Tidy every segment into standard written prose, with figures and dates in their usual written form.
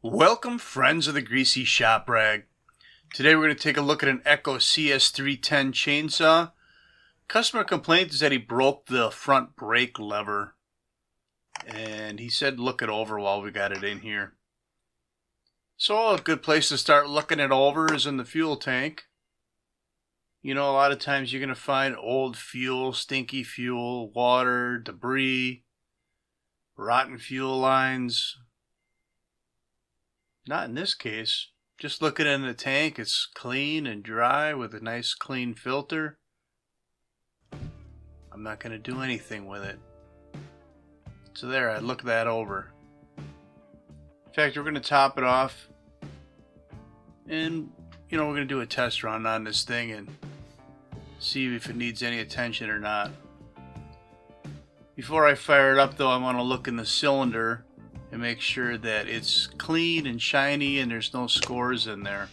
Welcome, friends of the Greasy Shop Rag. Today we're going to take a look at an Echo CS310 Chainsaw. Customer complaint is that he broke the front brake lever, and he said look it over while we got it in here. So a good place to start looking it over is in the fuel tank. You know, a lot of times you're going to find old fuel, stinky fuel, water, debris, rotten fuel lines. Not in this case. Just looking in the tank, it's clean and dry with a nice clean filter. I'm not going to do anything with it. So there, I looked that over. In fact, we're going to top it off. And, we're going to do a test run on this thing and see if it needs any attention or not. Before I fire it up, though, I want to look in the cylinder and make sure that it's clean and shiny and there's no scores in there.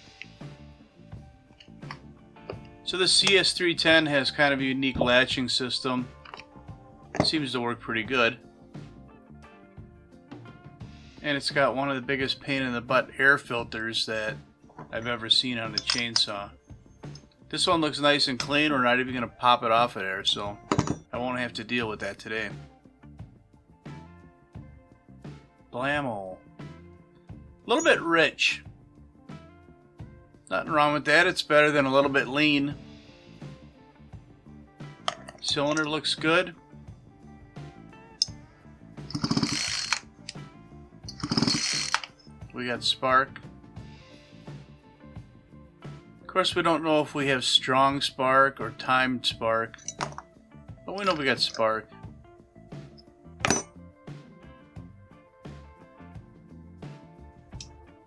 So the CS310 has kind of a unique latching system. It seems to work pretty good. And it's got one of the biggest pain in the butt air filters that I've ever seen on a chainsaw. This one looks nice and clean. We're not even going to pop it off of there, so I won't have to deal with that today. Blammo. A little bit rich. Nothing wrong with that. It's better than a little bit lean. Cylinder looks good. We got spark. Of course, we don't know if we have strong spark or timed spark, but we know we got spark.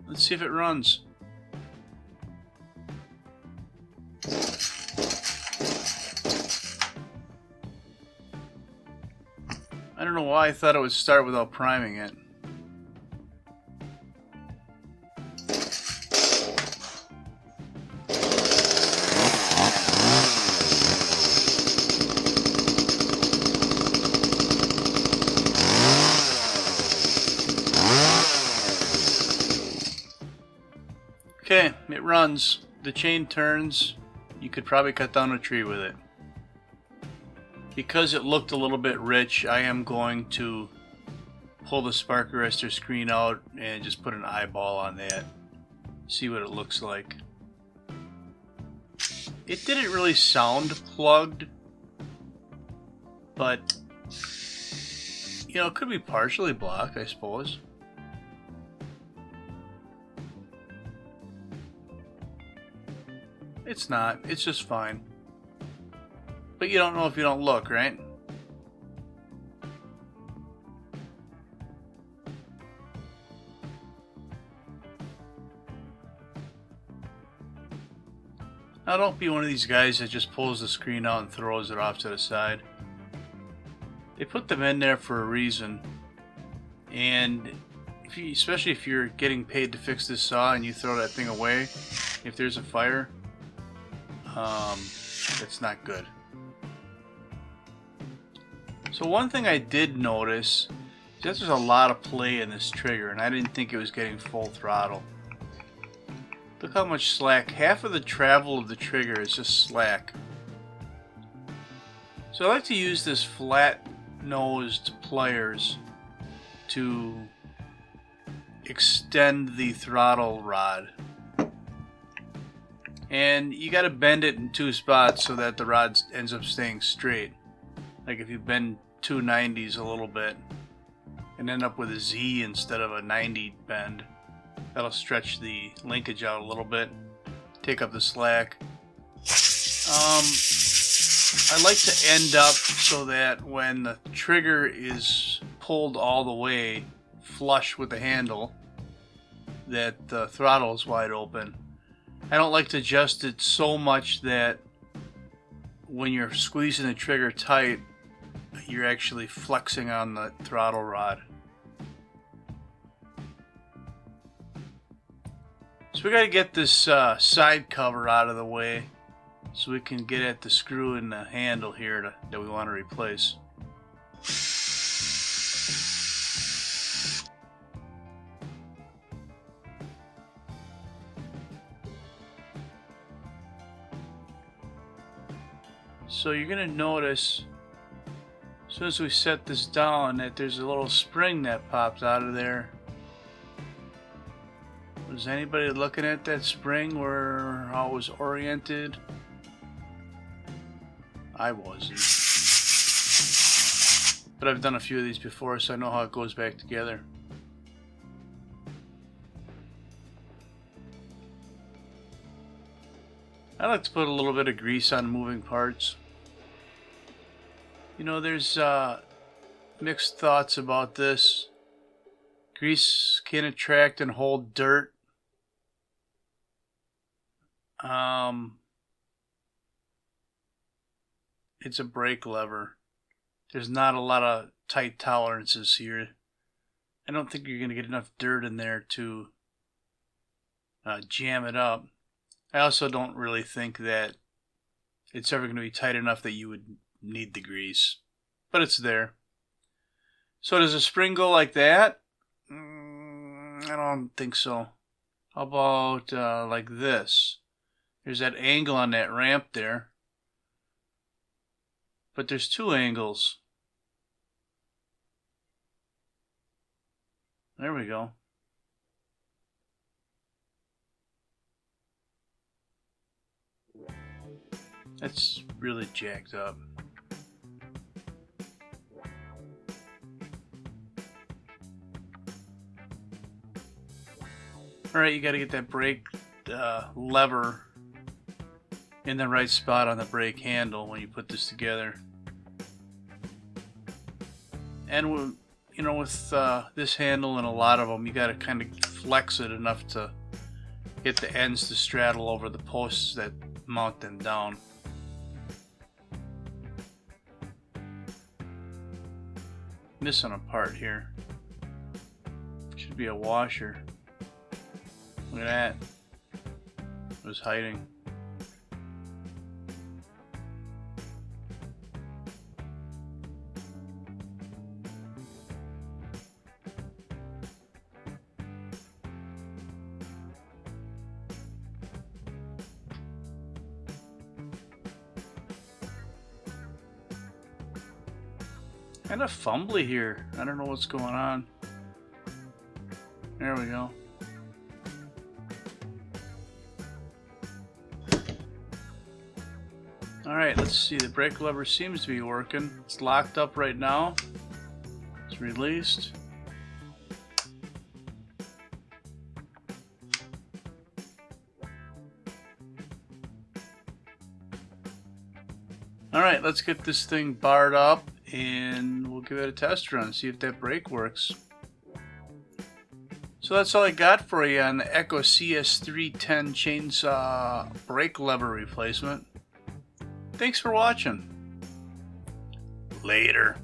Let's see if it runs. I don't know why I thought it would start without priming it. Okay, it runs. The chain turns. You could probably cut down a tree with it. Because it looked a little bit rich, I am going to pull the spark arrestor screen out and just put an eyeball on that. See what it looks like. It didn't really sound plugged, but it could be partially blocked, I suppose. It's not. It's just fine. But you don't know if you don't look, right? Now don't be one of these guys that just pulls the screen out and throws it off to the side. They put them in there for a reason. And especially if you're getting paid to fix this saw and you throw that thing away, if there's a fire, that's not good. So one thing I did notice is that there's a lot of play in this trigger, and I didn't think it was getting full throttle. Look how much slack. Half of the travel of the trigger is just slack. So I like to use this flat-nosed pliers to extend the throttle rod. And you got to bend it in two spots so that the rod ends up staying straight. Like if you bend 290s a little bit and end up with a Z instead of a 90 bend, that'll stretch the linkage out a little bit, take up the slack. I like to end up so that when the trigger is pulled all the way flush with the handle, that the throttle is wide open. I don't like to adjust it so much that when you're squeezing the trigger tight, you're actually flexing on the throttle rod. So we got to get this side cover out of the way so we can get at the screw in the handle here that we want to replace. So you're going to notice as soon as we set this down that there's a little spring that pops out of there. Was anybody looking at that spring where how it was oriented? I wasn't. But I've done a few of these before, so I know how it goes back together. I like to put a little bit of grease on moving parts. You know, there's mixed thoughts about this. Grease can attract and hold dirt. It's a brake lever. There's not a lot of tight tolerances here. I don't think you're going to get enough dirt in there to jam it up. I also don't really think that it's ever going to be tight enough that you would need the grease. But it's there. So does a spring go like that? I don't think so. How about like this? There's that angle on that ramp there. But there's two angles. There we go. That's really jacked up. Alright, you gotta get that brake lever in the right spot on the brake handle when you put this together. And you know, with this handle and a lot of them, you gotta kind of flex it enough to get the ends to straddle over the posts that mount them down. Missing a part here. Should be a washer. Look at that. It was hiding. Kind of fumbly here. I don't know what's going on. There we go. Alright, let's see. The brake lever seems to be working. It's locked up right now. It's released. Alright, let's get this thing barred up and we'll give it a test run, see if that brake works. So that's all I got for you on the Echo CS310 Chainsaw brake lever replacement. Thanks for watching. Later.